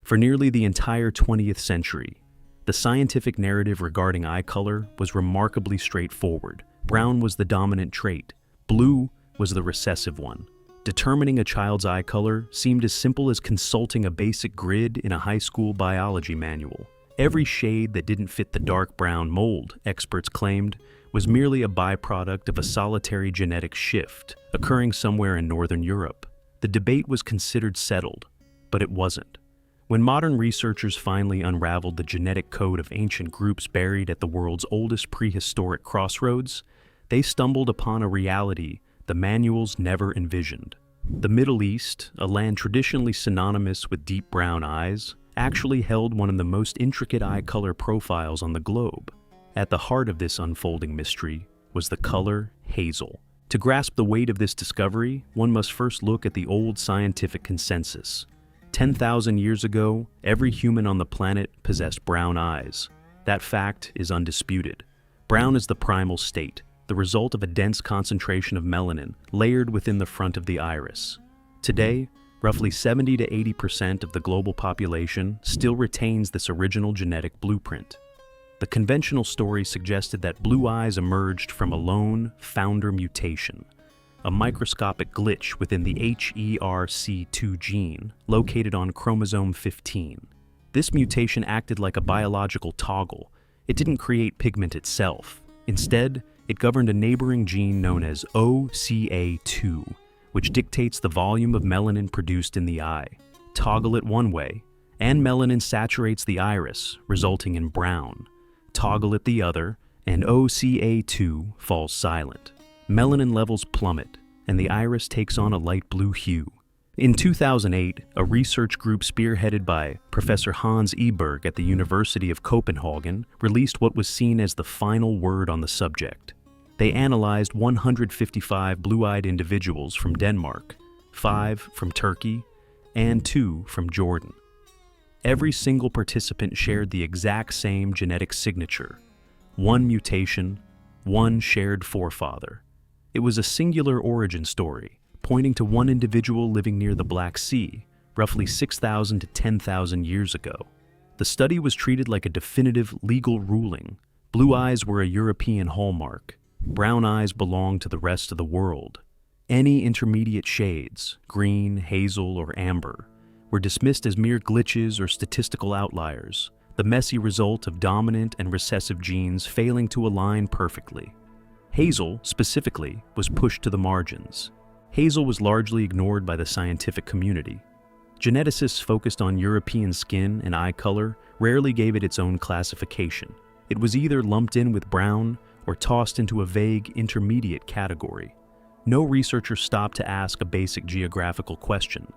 For nearly the entire 20th century, the scientific narrative regarding eye color was remarkably straightforward. Brown was the dominant trait, blue was the recessive one. Determining a child's eye color seemed as simple as consulting a basic grid in a high school biology manual. Every shade that didn't fit the dark brown mold, experts claimed, was merely a byproduct of a solitary genetic shift occurring somewhere in Northern Europe. The debate was considered settled, but it wasn't. When modern researchers finally unraveled the genetic code of ancient groups buried at the world's oldest prehistoric crossroads, they stumbled upon a reality the manuals never envisioned. The Middle East, a land traditionally synonymous with deep brown eyes, actually held one of the most intricate eye color profiles on the globe. At the heart of this unfolding mystery was the color hazel. To grasp the weight of this discovery, one must first look at the old scientific consensus. 10,000 years ago, every human on the planet possessed brown eyes. That fact is undisputed. Brown is the primal state, the result of a dense concentration of melanin layered within the front of the iris. Today, roughly 70 to 80% of the global population still retains this original genetic blueprint. The conventional story suggested that blue eyes emerged from a lone founder mutation, a microscopic glitch within the HERC2 gene located on chromosome 15. This mutation acted like a biological toggle. It didn't create pigment itself. Instead, it governed a neighboring gene known as OCA2, which dictates the volume of melanin produced in the eye. Toggle it one way, and melanin saturates the iris, resulting in brown. Toggle it the other, and OCA2 falls silent. Melanin levels plummet, and the iris takes on a light blue hue. In 2008, a research group spearheaded by Professor Hans Eberg at the University of Copenhagen released what was seen as the final word on the subject. They analyzed 155 blue-eyed individuals from Denmark, 5 from Turkey, and 2 from Jordan. Every single participant shared the exact same genetic signature, one mutation, one shared forefather. It was a singular origin story, pointing to one individual living near the Black Sea, roughly 6,000 to 10,000 years ago. The study was treated like a definitive legal ruling. Blue eyes were a European hallmark. Brown eyes belonged to the rest of the world. Any intermediate shades, green, hazel, or amber, were dismissed as mere glitches or statistical outliers, the messy result of dominant and recessive genes failing to align perfectly. Hazel, specifically, was pushed to the margins. Hazel was largely ignored by the scientific community. Geneticists focused on European skin and eye color rarely gave it its own classification. It was either lumped in with brown or tossed into a vague intermediate category. No researcher stopped to ask a basic geographical question.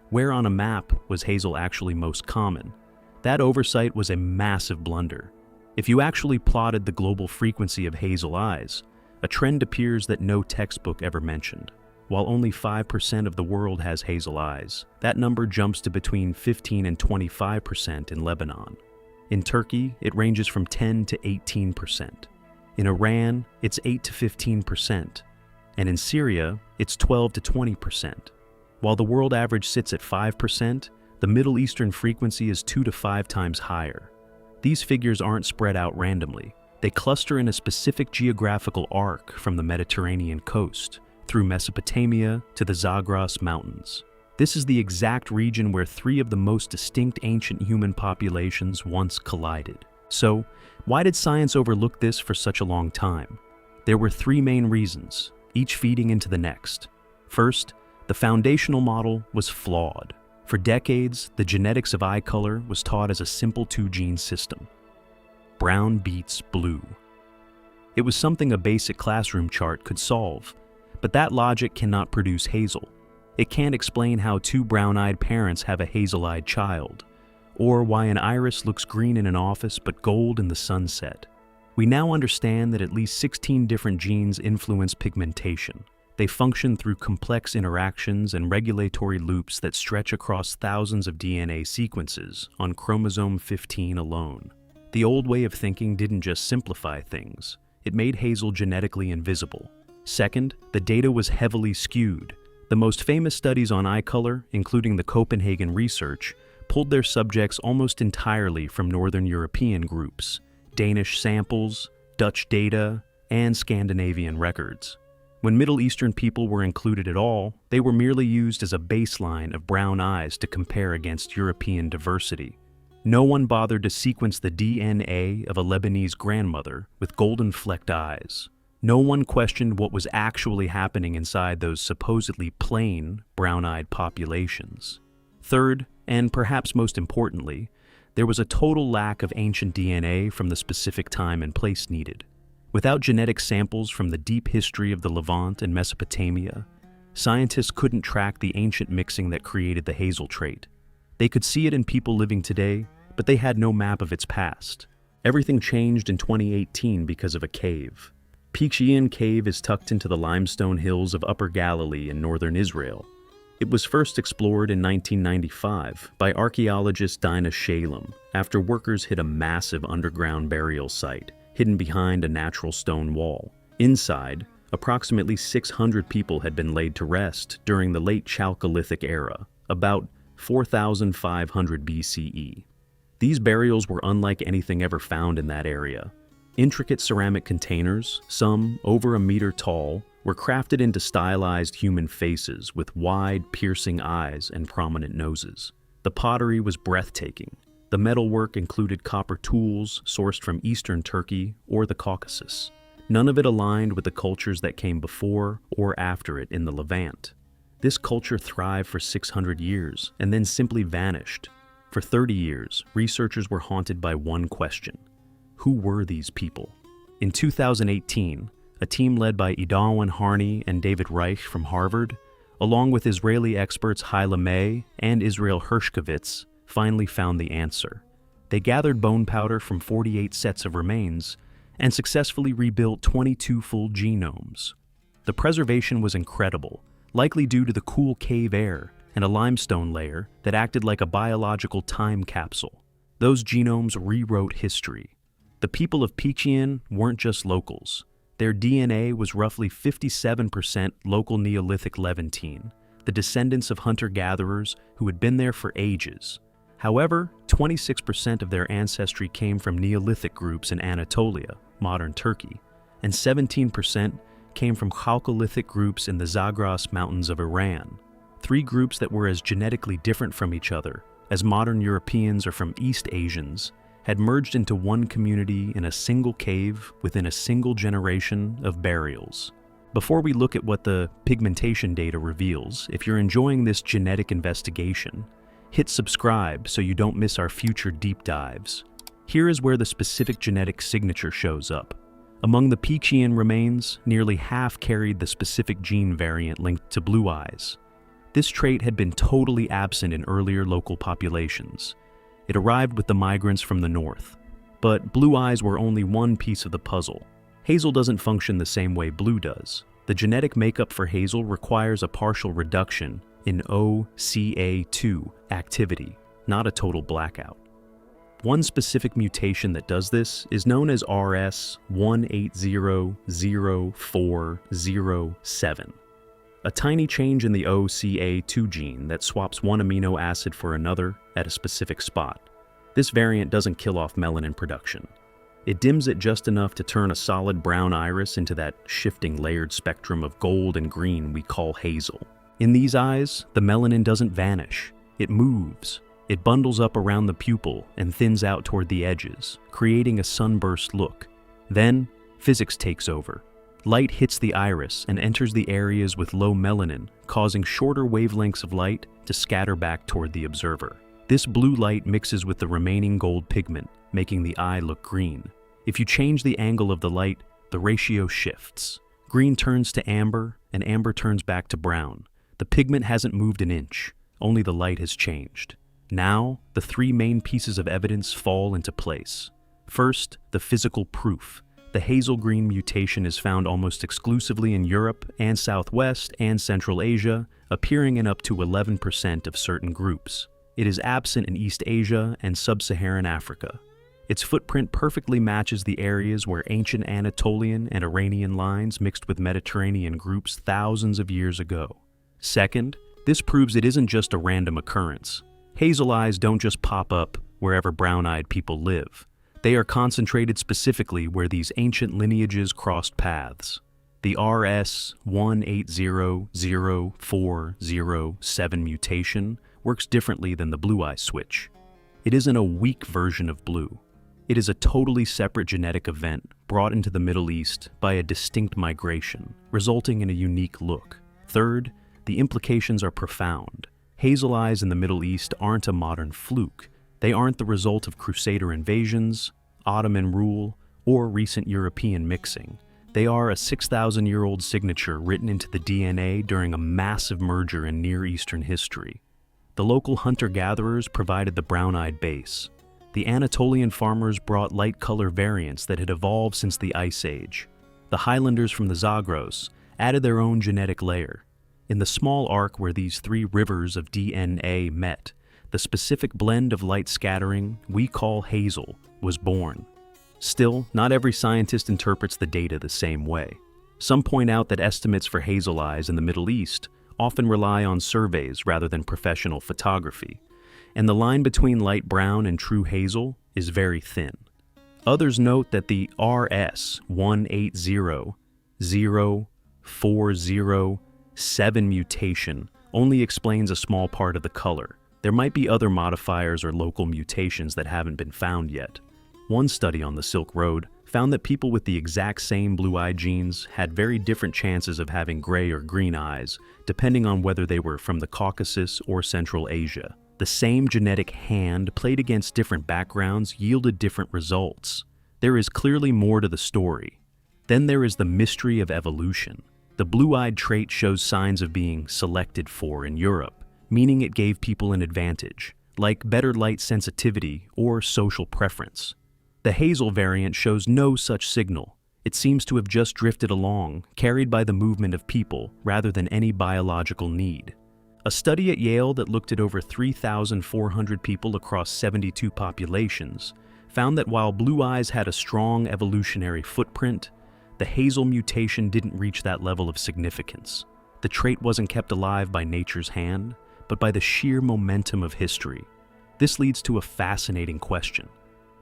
Where on a map was hazel actually most common? That oversight was a massive blunder. If you actually plotted the global frequency of hazel eyes, a trend appears that no textbook ever mentioned. While only 5% of the world has hazel eyes, that number jumps to between 15 and 25% in Lebanon. In Turkey, it ranges from 10 to 18%. In Iran, it's 8 to 15%. And in Syria, it's 12 to 20%. While the world average sits at 5%, the Middle Eastern frequency is 2 to 5 times higher. These figures aren't spread out randomly. They cluster in a specific geographical arc from the Mediterranean coast, through Mesopotamia to the Zagros Mountains. This is the exact region where 3 of the most distinct ancient human populations once collided. So, why did science overlook this for such a long time? There were 3 main reasons, each feeding into the next. First, the foundational model was flawed. For decades, the genetics of eye color was taught as a simple 2-gene system. Brown beats blue. It was something a basic classroom chart could solve, but that logic cannot produce hazel. It can't explain how 2 brown-eyed parents have a hazel-eyed child, or why an iris looks green in an office but gold in the sunset. We now understand that at least 16 different genes influence pigmentation. They function through complex interactions and regulatory loops that stretch across thousands of DNA sequences on chromosome 15 alone. The old way of thinking didn't just simplify things, it made hazel genetically invisible. Second, the data was heavily skewed. The most famous studies on eye color, including the Copenhagen research, pulled their subjects almost entirely from Northern European groups, Danish samples, Dutch data, and Scandinavian records. When Middle Eastern people were included at all, they were merely used as a baseline of brown eyes to compare against European diversity. No one bothered to sequence the DNA of a Lebanese grandmother with golden-flecked eyes. No one questioned what was actually happening inside those supposedly plain, brown-eyed populations. Third, and perhaps most importantly, there was a total lack of ancient DNA from the specific time and place needed. Without genetic samples from the deep history of the Levant and Mesopotamia, scientists couldn't track the ancient mixing that created the HAZEL trait. They could see it in people living today, but they had no map of its past. Everything changed in 2018 because of a cave. Peqi'in Cave is tucked into the limestone hills of Upper Galilee in northern Israel. It was first explored in 1995 by archaeologist Dinah Shalem after workers hit a massive underground burial site hidden behind a natural stone wall. Inside, approximately 600 people had been laid to rest during the late Chalcolithic era, about 4,500 BCE. These burials were unlike anything ever found in that area. Intricate ceramic containers, some over a meter tall, were crafted into stylized human faces with wide, piercing eyes and prominent noses. The pottery was breathtaking. The metalwork included copper tools sourced from eastern Turkey or the Caucasus. None of it aligned with the cultures that came before or after it in the Levant. This culture thrived for 600 years and then simply vanished. For 30 years, researchers were haunted by one question: who were these people? In 2018, a team led by Edwin Harney and David Reich from Harvard, along with Israeli experts Rayleigh and Israel Hershkovitz, finally found the answer. They gathered bone powder from 48 sets of remains and successfully rebuilt 22 full genomes. The preservation was incredible, likely due to the cool cave air and a limestone layer that acted like a biological time capsule. Those genomes rewrote history. The people of Peqi'in weren't just locals. Their DNA was roughly 57% local Neolithic Levantine, the descendants of hunter-gatherers who had been there for ages. However, 26% of their ancestry came from Neolithic groups in Anatolia, modern Turkey, and 17% came from Chalcolithic groups in the Zagros Mountains of Iran. Three groups that were as genetically different from each other as modern Europeans or from East Asians had merged into one community in a single cave within a single generation of burials. Before we look at what the pigmentation data reveals, if you're enjoying this genetic investigation, hit subscribe so you don't miss our future deep dives. Here is where the specific genetic signature shows up. Among the Peqi'in remains, nearly half carried the specific gene variant linked to blue eyes. This trait had been totally absent in earlier local populations. It arrived with the migrants from the north. But blue eyes were only one piece of the puzzle. HAZEL doesn't function the same way blue does. The genetic makeup for HAZEL requires a partial reduction in OCA2 activity, not a total blackout. One specific mutation that does this is known as RS18000407. A tiny change in the OCA2 gene that swaps one amino acid for another at a specific spot. This variant doesn't kill off melanin production. It dims it just enough to turn a solid brown iris into that shifting layered spectrum of gold and green we call HAZEL. In these eyes, the melanin doesn't vanish. It moves. It bundles up around the pupil and thins out toward the edges, creating a sunburst look. Then, physics takes over. Light hits the iris and enters the areas with low melanin, causing shorter wavelengths of light to scatter back toward the observer. This blue light mixes with the remaining gold pigment, making the eye look green. If you change the angle of the light, the ratio shifts. Green turns to amber, and amber turns back to brown. The pigment hasn't moved an inch, only the light has changed. Now, the three main pieces of evidence fall into place. First, the physical proof. The HAZEL green mutation is found almost exclusively in Europe and Southwest and Central Asia, appearing in up to 11% of certain groups. It is absent in East Asia and Sub-Saharan Africa. Its footprint perfectly matches the areas where ancient Anatolian and Iranian lines mixed with Mediterranean groups thousands of years ago. Second, this proves it isn't just a random occurrence. Hazel eyes don't just pop up wherever brown-eyed people live. They are concentrated specifically where these ancient lineages crossed paths. The RS18004007 mutation works differently than the blue eye switch. It isn't a weak version of blue. It is a totally separate genetic event brought into the Middle East by a distinct migration, resulting in a unique look. Third, the implications are profound. Hazel eyes in the Middle East aren't a modern fluke. They aren't the result of Crusader invasions, Ottoman rule, or recent European mixing. They are a 6,000-year-old signature written into the DNA during a massive merger in Near Eastern history. The local hunter-gatherers provided the brown-eyed base. The Anatolian farmers brought light color variants that had evolved since the Ice Age. The Highlanders from the Zagros added their own genetic layer. In the small arc where these three rivers of DNA met, the specific blend of light scattering we call Hazel was born. Still, not every scientist interprets the data the same way. Some point out that estimates for hazel eyes in the Middle East often rely on surveys rather than professional photography, and the line between light brown and true hazel is very thin. Others note that the RS18004007 mutation only explains a small part of the color. There might be other modifiers or local mutations that haven't been found yet. One study on the Silk Road found that people with the exact same blue-eye genes had very different chances of having gray or green eyes, depending on whether they were from the Caucasus or Central Asia. The same genetic hand played against different backgrounds yielded different results. There is clearly more to the story. Then there is the mystery of evolution. The blue-eyed trait shows signs of being selected for in Europe, meaning it gave people an advantage, like better light sensitivity or social preference. The hazel variant shows no such signal. It seems to have just drifted along, carried by the movement of people rather than any biological need. A study at Yale that looked at over 3,400 people across 72 populations found that while blue eyes had a strong evolutionary footprint, the hazel mutation didn't reach that level of significance. The trait wasn't kept alive by nature's hand, but by the sheer momentum of history. This leads to a fascinating question.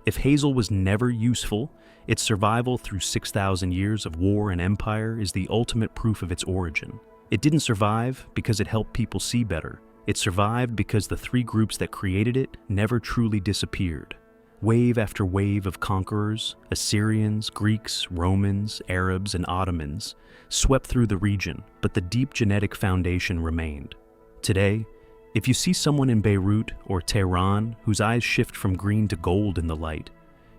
If hazel was never useful, its survival through 6,000 years of war and empire is the ultimate proof of its origin. It didn't survive because it helped people see better. It survived because the three groups that created it never truly disappeared. Wave after wave of conquerors, Assyrians, Greeks, Romans, Arabs, and Ottomans, swept through the region, but the deep genetic foundation remained. Today, if you see someone in Beirut or Tehran whose eyes shift from green to gold in the light,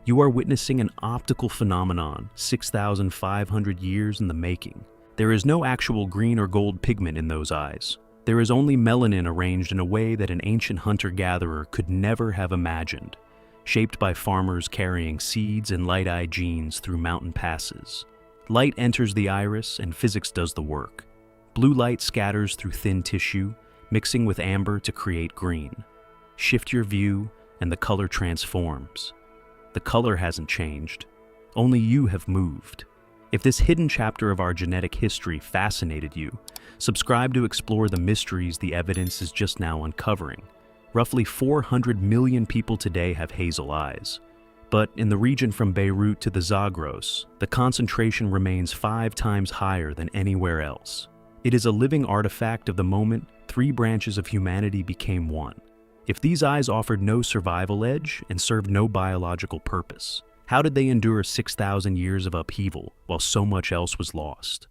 you are witnessing an optical phenomenon 6,500 years in the making. There is no actual green or gold pigment in those eyes. There is only melanin arranged in a way that an ancient hunter-gatherer could never have imagined, shaped by farmers carrying seeds and light-eye genes through mountain passes. Light enters the iris and physics does the work. Blue light scatters through thin tissue, mixing with amber to create green. Shift your view and the color transforms. The color hasn't changed. Only you have moved. If this hidden chapter of our genetic history fascinated you, subscribe to explore the mysteries the evidence is just now uncovering. Roughly 400 million people today have hazel eyes. But in the region from Beirut to the Zagros, the concentration remains 5 times higher than anywhere else. It is a living artifact of the moment 3 branches of humanity became one. If these eyes offered no survival edge and served no biological purpose, how did they endure 6,000 years of upheaval while so much else was lost?